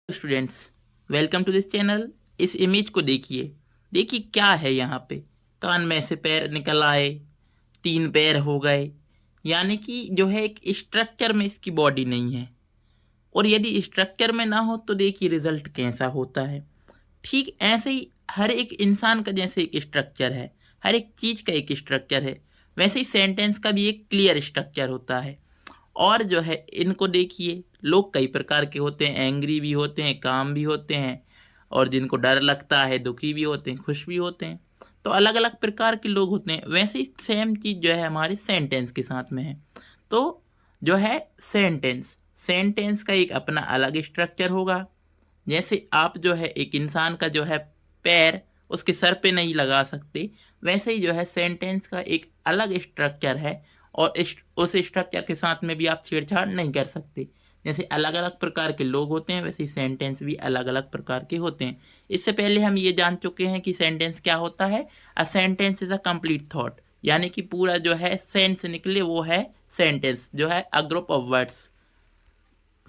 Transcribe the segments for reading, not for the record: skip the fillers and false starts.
Students, welcome to this channel. इस image को देखिए। देखिए क्या है यहाँ पे। कान में से पैर निकल आए, 3 पैर हो गए। यानी कि जो है एक स्ट्रक्चर में इसकी बॉडी नहीं है। और यदि स्ट्रक्चर में ना हो तो देखिए रिजल्ट कैसा होता है। ठीक ऐसे ही हर एक इंसान का जैसे एक स्ट्रक्चर है, हर एक चीज़ का एक स्ट्रक्चर है, वैसे ही सेंटेंस का भी एक क्लियर स्ट्रक्चर होता है। और जो है इनको देखिए, लोग कई प्रकार के होते हैं, एंग्री भी होते हैं, काम भी होते हैं, और जिनको डर लगता है दुखी भी होते हैं, खुश भी होते हैं। तो अलग अलग प्रकार के लोग होते हैं। वैसे ही सेम चीज़ जो है हमारे सेंटेंस के साथ में है। तो जो है सेंटेंस सेंटेंस का एक अपना अलग स्ट्रक्चर होगा। जैसे आप जो है एक इंसान का जो है पैर उसके सर पे नहीं लगा सकते, वैसे ही जो है सेंटेंस का एक अलग स्ट्रक्चर है। और उस स्ट्रक्चर के साथ में भी आप छेड़छाड़ नहीं कर सकते। जैसे अलग अलग प्रकार के लोग होते हैं, वैसे ही सेंटेंस भी अलग अलग प्रकार के होते हैं। इससे पहले हम ये जान चुके हैं कि सेंटेंस क्या होता है। A sentence is a complete thought, यानी कि पूरा जो है सेंस निकले वो है सेंटेंस, जो है अ ग्रुप ऑफ वर्ड्स।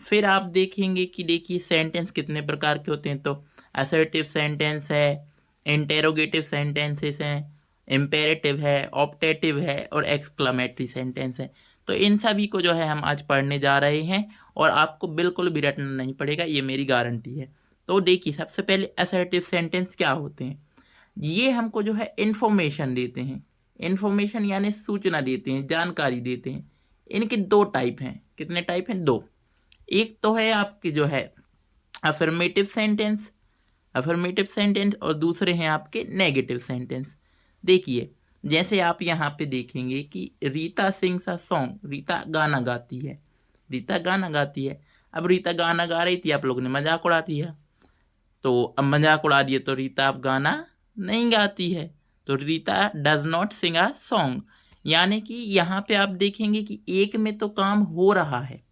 फिर आप देखेंगे कि देखिए सेंटेंस कितने प्रकार के होते हैं। तो असर्टिव सेंटेंस है, इंटेरोगेटिव सेंटेंसेस हैं, इम्पेरेटिव है, ऑप्टेटिव है, और एक्सक्लामेटरी सेंटेंस है। तो इन सभी को जो है हम आज पढ़ने जा रहे हैं, और आपको बिल्कुल भी रटना नहीं पड़ेगा, ये मेरी गारंटी है। तो देखिए सबसे पहले असर्टिव सेंटेंस क्या होते हैं। ये हमको जो है इन्फॉर्मेशन देते हैं। इन्फॉर्मेशन यानी सूचना देते हैं, जानकारी देते हैं। इनके 2 टाइप हैं। कितने टाइप हैं? 2। एक तो है आपके जो है अफर्मेटिव सेंटेंस, और दूसरे हैं आपके नेगेटिव सेंटेंस। देखिए जैसे आप यहाँ पे देखेंगे कि Rita sings a song, Rita गाना गाती है। रीता गाना गाती है। अब रीता गाना गा रही थी, आप लोगों ने मजाक उड़ा दिया। तो अब मजाक उड़ा दिए तो रीता अब गाना नहीं गाती है। तो Rita does not sing a song. यानी कि यहाँ पे आप देखेंगे कि एक में तो काम हो रहा है,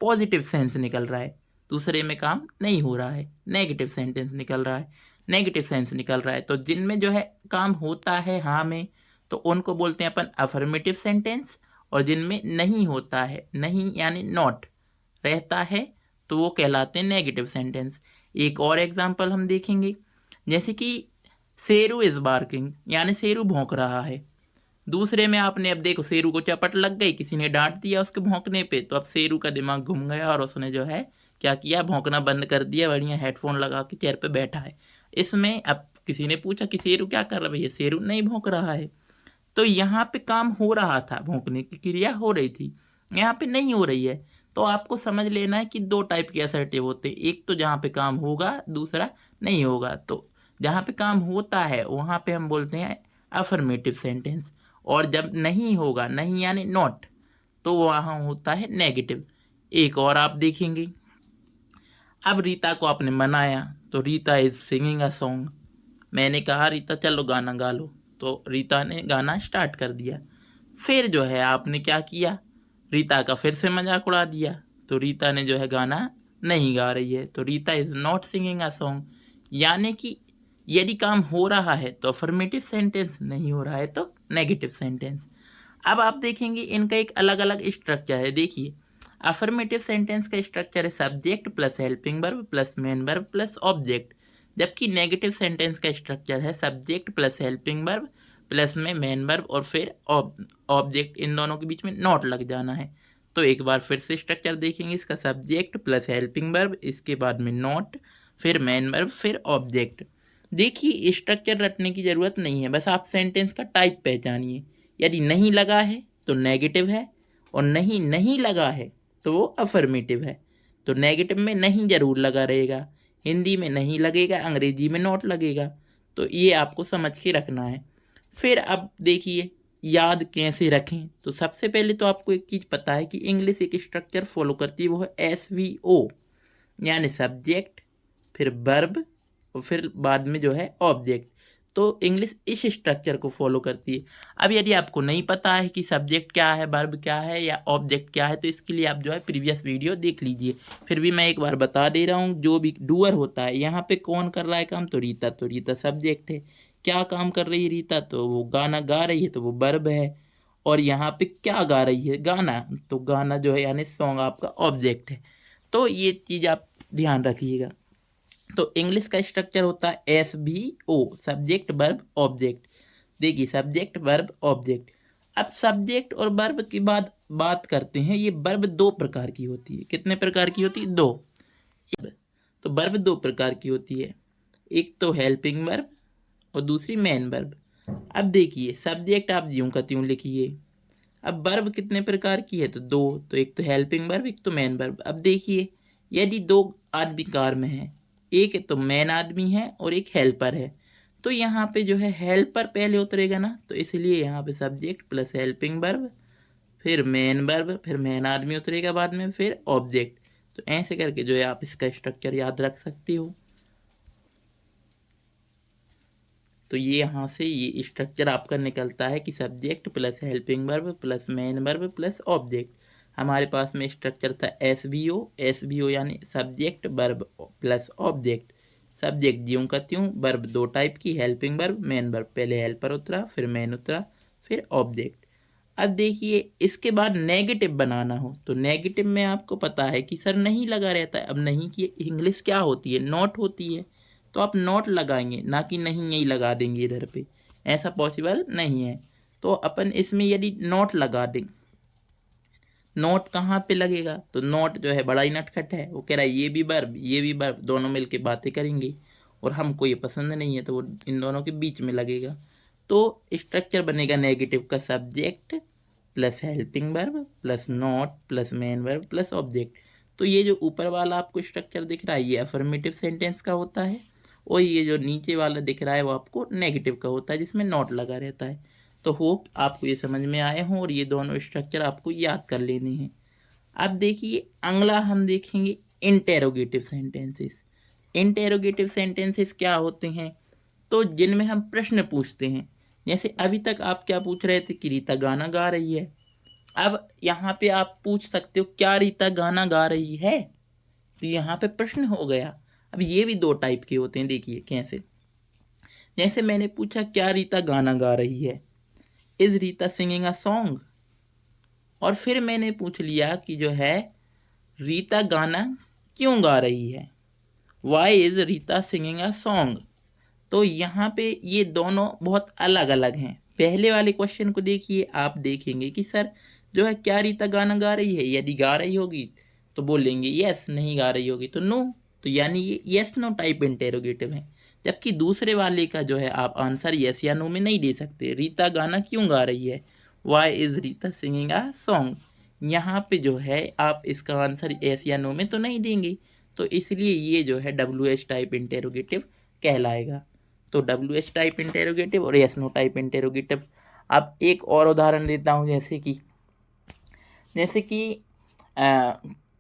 पॉजिटिव सेंस निकल रहा है, दूसरे में काम नहीं हो रहा है, नेगेटिव सेंटेंस निकल रहा है, नेगेटिव सेंस निकल रहा है। तो जिनमें जो है काम होता है हाँ में, तो उनको बोलते हैं अपन अफर्मेटिव सेंटेंस। और जिनमें नहीं होता है, नहीं यानी नॉट रहता है, तो वो कहलाते हैं नेगेटिव सेंटेंस। एक और एग्जांपल हम देखेंगे, जैसे कि शेरू इज बार्किंग, यानी शेरू भौंक रहा है। दूसरे में आपने अब देखो शेरू को चपट लग गई, किसी ने डांट दिया उसके भौंकने पे, तो अब शेरू का दिमाग घूम गया और उसने जो है क्या किया, भौंकना बंद कर दिया, बढ़िया हेडफोन लगा के चेयर पे बैठा है। इसमें अब किसी ने पूछा कि शेरू क्या कर रहा है, भैया शेरू नहीं भौंक रहा है। तो यहाँ पे काम हो रहा था, भौंकने की क्रिया हो रही थी, यहाँ पे नहीं हो रही है। तो आपको समझ लेना है कि 2 टाइप के असर्टिव होते हैं। एक तो जहाँ पे काम होगा, दूसरा नहीं होगा। तो जहाँ पे काम होता है वहाँ पे हम बोलते हैं अफर्मेटिव सेंटेंस, और जब नहीं होगा, नहीं यानी नॉट, तो वहाँ होता है नेगेटिव। एक और आप देखेंगे, अब रीता को आपने मनाया, तो Rita is singing a song. मैंने कहा रीता चलो गाना गा लो, तो रीता ने गाना स्टार्ट कर दिया। फिर जो है आपने क्या किया, रीता का फिर से मजाक उड़ा दिया, तो रीता ने जो है गाना नहीं गा रही है, तो Rita is not singing a song. यानी कि यदि काम हो रहा है तो अफर्मेटिव सेंटेंस, नहीं हो रहा है तो नेगेटिव सेंटेंस। अब आप देखेंगे इनका एक अलग अलग स्ट्रक्चर है। देखिए अफर्मेटिव सेंटेंस का स्ट्रक्चर है subject plus helping verb plus main verb plus object, जबकि नेगेटिव सेंटेंस का स्ट्रक्चर है subject plus helping verb plus में मेन वर्ब और फिर ऑब्जेक्ट, इन दोनों के बीच में नॉट लग जाना है। तो एक बार फिर से स्ट्रक्चर देखेंगे इसका, सब्जेक्ट प्लस हेल्पिंग वर्ब, इसके बाद में नॉट, फिर मेन वर्ब, फिर ऑब्जेक्ट। देखिए स्ट्रक्चर रटने की ज़रूरत नहीं है, बस आप सेंटेंस का टाइप पहचानिए। यदि नहीं लगा है तो नेगेटिव है, और नहीं नहीं लगा है तो वो अफर्मेटिव है। तो नेगेटिव में नहीं ज़रूर लगा रहेगा, हिंदी में नहीं लगेगा, अंग्रेजी में नॉट लगेगा। तो ये आपको समझ के रखना है। फिर अब देखिए याद कैसे रखें। तो सबसे पहले तो आपको एक चीज़ पता है कि इंग्लिश एक स्ट्रक्चर फॉलो करती है, वो है SVO, यानी सब्जेक्ट, फिर वर्ब, और फिर बाद में जो है ऑब्जेक्ट। तो इंग्लिश इस स्ट्रक्चर को फॉलो करती है। अब यदि आपको नहीं पता है कि सब्जेक्ट क्या है, वर्ब क्या है या ऑब्जेक्ट क्या है, तो इसके लिए आप जो है प्रीवियस वीडियो देख लीजिए। फिर भी मैं एक बार बता दे रहा हूँ, जो भी डूअर होता है यहाँ पे कौन कर रहा है काम, तो रीता। तो रीता सब्जेक्ट है। क्या काम कर रही है रीता, तो वो गाना गा रही है, तो वो वर्ब है। और यहाँ पे क्या गा रही है, गाना, तो गाना जो है यानी सॉन्ग आपका ऑब्जेक्ट है। तो ये चीज़ आप ध्यान रखिएगा। तो इंग्लिश का स्ट्रक्चर होता है SVO, सब्जेक्ट वर्ब ऑब्जेक्ट। देखिए सब्जेक्ट वर्ब ऑब्जेक्ट। अब सब्जेक्ट और वर्ब की बात करते हैं। ये वर्ब दो प्रकार की होती है। कितने प्रकार की होती है? दो। तो वर्ब दो प्रकार की होती है, एक तो हेल्पिंग वर्ब और दूसरी मेन वर्ब। अब देखिए सब्जेक्ट आप ज्यों का त्यों लिखिए। अब वर्ब कितने प्रकार की है? तो दो। तो एक तो हेल्पिंग वर्ब, एक तो मेन वर्ब। अब देखिए यदि दो आदमी कार में है, एक तो मेन आदमी है और एक हेल्पर है, तो यहाँ पे जो है हेल्पर पहले उतरेगा ना, तो इसलिए यहाँ पे सब्जेक्ट प्लस हेल्पिंग वर्ब, फिर मेन वर्ब, फिर मेन आदमी उतरेगा बाद में, फिर ऑब्जेक्ट। तो ऐसे करके जो है आप इसका स्ट्रक्चर याद रख सकते हो। तो ये यहाँ से ये स्ट्रक्चर आपका निकलता है कि subject plus helping verb plus main verb plus object. हमारे पास में स्ट्रक्चर था SVO यानी subject verb plus object. Subject ज्यों का त्यों, वर्ब दो टाइप की, हेल्पिंग वर्ब मेन वर्ब, पहले हेल्पर उतरा फिर मेन उतरा फिर ऑब्जेक्ट। अब देखिए इसके बाद नेगेटिव बनाना हो तो नेगेटिव में आपको पता है कि सर नहीं लगा रहता है। अब नहीं की इंग्लिश क्या होती है? नॉट होती है। तो आप नॉट लगाएंगे, ना कि नहीं यही लगा देंगे इधर पे, ऐसा पॉसिबल नहीं है। तो अपन इसमें यदि नॉट लगा दें, नोट कहाँ पे लगेगा? तो नोट जो है बड़ा ही नटखट है, वो कह रहा है ये भी वर्ब दोनों मिलके बातें करेंगे और हमको ये पसंद नहीं है, तो वो इन दोनों के बीच में लगेगा। तो स्ट्रक्चर बनेगा नेगेटिव का subject plus helping verb plus not plus main verb plus object. तो ये जो ऊपर वाला आपको स्ट्रक्चर दिख रहा है ये अफर्मेटिव सेंटेंस का होता है, और ये जो नीचे वाला दिख रहा है वो आपको नेगेटिव का होता है जिसमें नॉट लगा रहता है। तो होप आपको ये समझ में आए हों और ये दोनों स्ट्रक्चर आपको याद कर लेने हैं। अब देखिए अगला हम देखेंगे इंटेरोगेटिव सेंटेंसेस। इंटेरोगेटिव सेंटेंसेस क्या होते हैं? तो जिनमें हम प्रश्न पूछते हैं। जैसे अभी तक आप क्या पूछ रहे थे कि रीता गाना गा रही है। अब यहाँ पे आप पूछ सकते हो क्या रीता गाना गा रही है? तो यहाँ पे प्रश्न हो गया। अब ये भी दो टाइप के होते हैं, देखिए कैसे। जैसे मैंने पूछा क्या रीता गाना गा रही है, is Rita singing a song. और फिर मैंने पूछ लिया कि जो है रीता गाना क्यों गा रही है, why is Rita singing a song. तो यहाँ पे ये दोनों बहुत अलग अलग हैं। पहले वाले क्वेश्चन को देखिए, आप देखेंगे कि सर जो है क्या रीता गाना गा रही है, यदि गा रही होगी तो बोलेंगे यस, नहीं गा रही होगी तो नो। तो यानी ये यस नो टाइप इंटेरोगेटिव है। जबकि दूसरे वाले का जो है आप आंसर यस या नो में नहीं दे सकते। रीता गाना क्यों गा रही है, why is Rita singing a song, यहाँ पे जो है आप इसका आंसर यस या नो में तो नहीं देंगे। तो इसलिए ये जो है WH टाइप इंटेरोगेटिव कहलाएगा। तो WH टाइप इंटेरोगेटिव और यस नो टाइप इंटेरोगेटिव। अब एक और उदाहरण देता हूँ, जैसे कि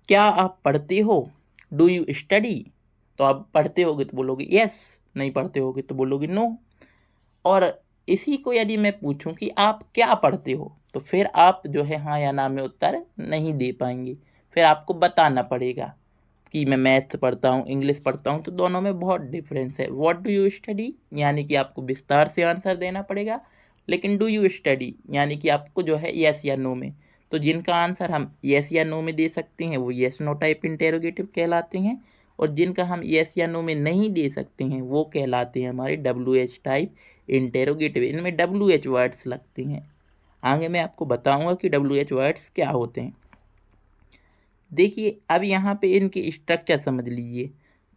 क्या आप पढ़ते हो, डू यू स्टडी। तो आप पढ़ते होगे तो बोलोगे यस, नहीं पढ़ते होगे तो बोलोगे नो। और इसी को यदि मैं पूछूं कि आप क्या पढ़ते हो, तो फिर आप जो है हाँ या ना में उत्तर नहीं दे पाएंगे। फिर आपको बताना पड़ेगा कि मैं मैथ्स पढ़ता हूँ, इंग्लिश पढ़ता हूँ। तो दोनों में बहुत डिफरेंस है। व्हाट डू यू स्टडी यानी कि आपको विस्तार से आंसर देना पड़ेगा, लेकिन डू यू स्टडी यानी कि आपको जो है यस या नो में। तो जिनका आंसर हम यस या नो में दे सकते हैं वो यस नो टाइप इंटेरोगेटिव कहलाते हैं, और जिनका हम यस या नो में नहीं दे सकते हैं वो कहलाते हैं हमारे WH टाइप इंटेरोगेटिव। इनमें WH वर्ड्स लगते हैं। आगे मैं आपको बताऊंगा कि WH वर्ड्स क्या होते हैं। देखिए अब यहाँ पे इनके स्ट्रक्चर समझ लीजिए।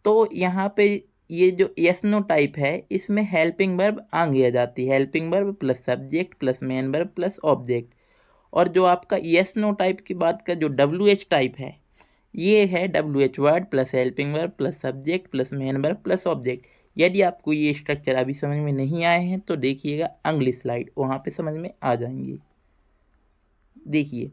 तो यहाँ पे ये जो यस नो टाइप है इसमें हेल्पिंग वर्ब आगे आ जाती है, helping verb plus subject plus main verb plus object. और जो आपका यस नो टाइप की बात का जो WH टाइप है ये है WH word plus helping verb plus subject plus main verb plus object. यदि आपको ये स्ट्रक्चर अभी समझ में नहीं आए हैं तो देखिएगा अगली स्लाइड, वहाँ पे समझ में आ जाएंगे। देखिए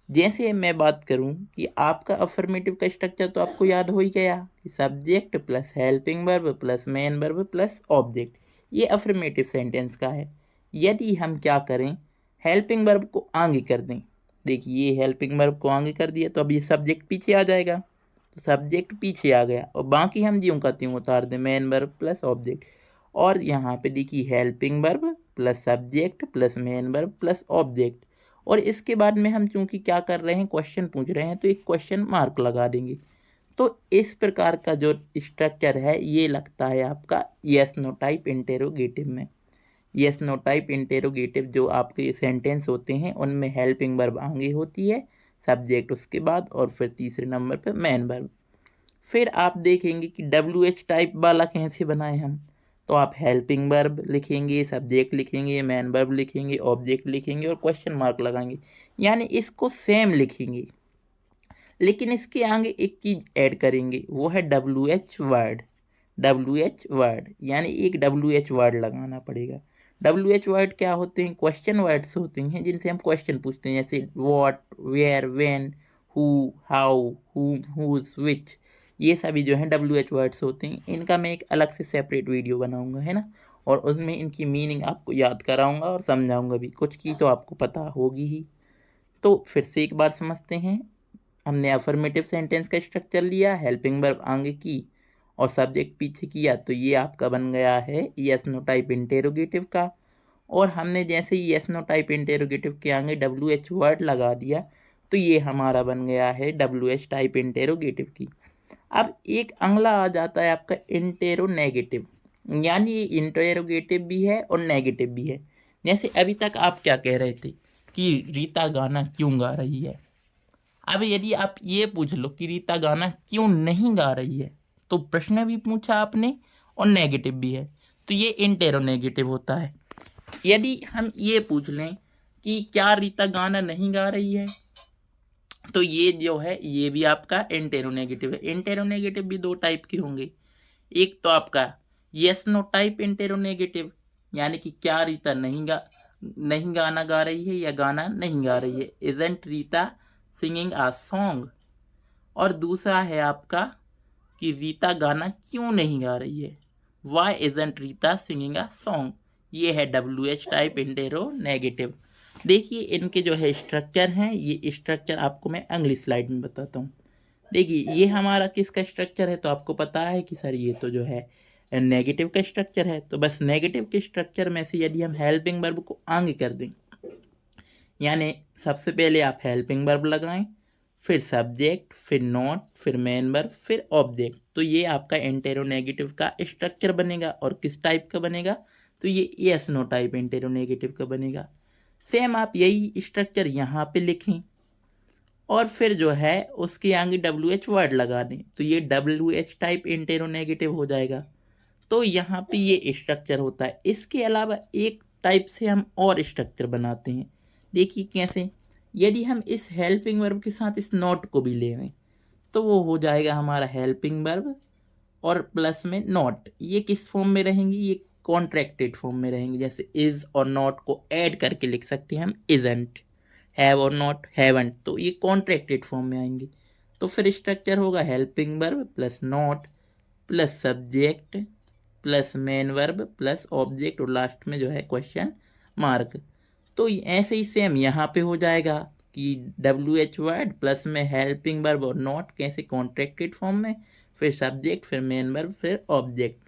जैसे मैं बात करूं कि आपका अफर्मेटिव का स्ट्रक्चर तो आपको याद हो ही गया कि subject plus helping verb plus main verb plus object, ये अफर्मेटिव सेंटेंस का है। यदि हम क्या करें, हेल्पिंग वर्ब को आगे कर दें। देखिए ये हेल्पिंग वर्ब को आगे कर दिया तो अब ये सब्जेक्ट पीछे आ जाएगा, तो सब्जेक्ट पीछे आ गया और बाकी हम ज्यों का त्यों उतार दें, मेन वर्ब प्लस ऑब्जेक्ट। और यहाँ पे देखिए helping verb plus subject plus main verb plus object. और इसके बाद में हम चूंकि क्या कर रहे हैं, क्वेश्चन पूछ रहे हैं, तो एक क्वेश्चन मार्क लगा देंगे। तो इस प्रकार का जो स्ट्रक्चर है ये लगता है आपका यस नो टाइप इंटेरोगेटिव में। यस नो टाइप इंटेरोगेटिव जो आपके सेंटेंस होते हैं उनमें हेल्पिंग वर्ब आगे होती है, सब्जेक्ट उसके बाद, और फिर तीसरे नंबर पर मेन वर्ब। फिर आप देखेंगे कि WH टाइप वाला कैसे बनाए हम। तो आप हेल्पिंग वर्ब लिखेंगे, सब्जेक्ट लिखेंगे, मेन वर्ब लिखेंगे, ऑब्जेक्ट लिखेंगे और क्वेश्चन मार्क लगाएंगे, यानी इसको सेम लिखेंगे। लेकिन इसके आगे एक चीज़ ऐड करेंगे, वो है WH वर्ड। WH वर्ड यानी एक WH वर्ड लगाना पड़ेगा। WH वर्ड क्या होते हैं? क्वेश्चन वर्ड्स होते हैं जिनसे हम क्वेश्चन पूछते हैं, जैसे what, where, when, who, how, whom, whose, which. ये सभी जो हैं WH वर्ड्स होते हैं। इनका मैं एक अलग से सेपरेट वीडियो बनाऊंगा, है ना, और उसमें इनकी मीनिंग आपको याद कराऊंगा और समझाऊंगा भी। कुछ की तो आपको पता होगी ही। तो फिर से एक बार समझते हैं। हमने अफर्मेटिव सेंटेंस का स्ट्रक्चर लिया, हेल्पिंग वर्ब आगे की और सब्जेक्ट पीछे किया, तो ये आपका बन गया है यस नो टाइप इंटेरोगेटिव का। और हमने जैसे ही यस नो टाइप इंटेरोगेटिव के आगे WH वर्ड लगा दिया, तो ये हमारा बन गया है WH टाइप इंटेरोगेटिव की। अब एक अगला आ जाता है आपका इंटेरोनेगेटिव, यानी ये इंटेरोगेटिव भी है और नेगेटिव भी है। जैसे अभी तक आप क्या कह रहे थे कि रीता गाना क्यों गा रही है। अब यदि आप ये पूछ लो कि रीता गाना क्यों नहीं गा रही है, तो प्रश्न भी पूछा आपने और नेगेटिव भी है, तो ये इंटेरोनेगेटिव होता है। यदि हम ये पूछ लें कि क्या रीता गाना नहीं गा रही है, तो ये जो है ये भी आपका इंटेरोनेगेटिव है। इंटेरोनेगेटिव भी दो टाइप के होंगे। एक तो आपका यस नो टाइप इंटेरोनेगेटिव, यानी कि क्या रीता नहीं गाना गा रही है या गाना नहीं गा रही है, isn't Rita singing a song. और दूसरा है आपका कि रीता गाना क्यों नहीं गा रही है, why isn't Rita singing a song. ये है WH टाइप इंटेरोनेगेटिव। देखिए इनके जो है स्ट्रक्चर हैं, ये स्ट्रक्चर आपको मैं अगली स्लाइड में बताता हूँ। देखिए ये हमारा किसका स्ट्रक्चर है, तो आपको पता है कि सर ये तो जो है नेगेटिव का स्ट्रक्चर है। तो बस नेगेटिव के स्ट्रक्चर में से यदि हम हेल्पिंग वर्ब को आगे कर दें, यानी सबसे पहले आप हेल्पिंग वर्ब लगाएं, फिर सब्जेक्ट, फिर नॉट, फिर मेन वर्ब, फिर ऑब्जेक्ट, तो ये आपका इंटेरोनेगेटिव का स्ट्रक्चर बनेगा। और किस टाइप का बनेगा, तो ये यस नो टाइप इंटेरोनेगेटिव का बनेगा। सेम आप यही स्ट्रक्चर यहाँ पे लिखें और फिर जो है उसके आगे WH वर्ड लगा दें, तो ये WH टाइप इंटेरोनेगेटिव हो जाएगा। तो यहाँ पे ये स्ट्रक्चर होता है। इसके अलावा एक टाइप से हम और स्ट्रक्चर बनाते हैं। देखिए कैसे, यदि हम इस हेल्पिंग वर्ब के साथ इस नॉट को भी ले आए, तो वो हो जाएगा हमारा हेल्पिंग वर्ब और प्लस में नॉट। ये किस फॉर्म में रहेंगी, ये कॉन्ट्रैक्टेड फॉर्म में रहेंगी। जैसे इज और नॉट को ऐड करके लिख सकते हैं हम इजंट, हैव और नॉट हैवंट, तो ये कॉन्ट्रैक्टेड फॉर्म में आएंगे। तो फिर स्ट्रक्चर होगा helping verb plus not plus subject plus main verb plus object और लास्ट में जो है क्वेश्चन मार्क। तो ऐसे ही सेम यहाँ पे हो जाएगा कि WH वर्ड प्लस में हेल्पिंग वर्ब और नॉट कैसे कॉन्ट्रैक्टेड फॉर्म में, फिर सब्जेक्ट, फिर मेन वर्ब, फिर ऑब्जेक्ट।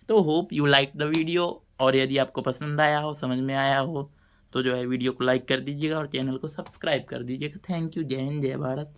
तो hope you like the video, और यदि आपको पसंद आया हो, समझ में आया हो, तो जो है वीडियो को लाइक कर दीजिएगा और चैनल को सब्सक्राइब कर दीजिएगा। Thank you. जय हिंद, जय भारत।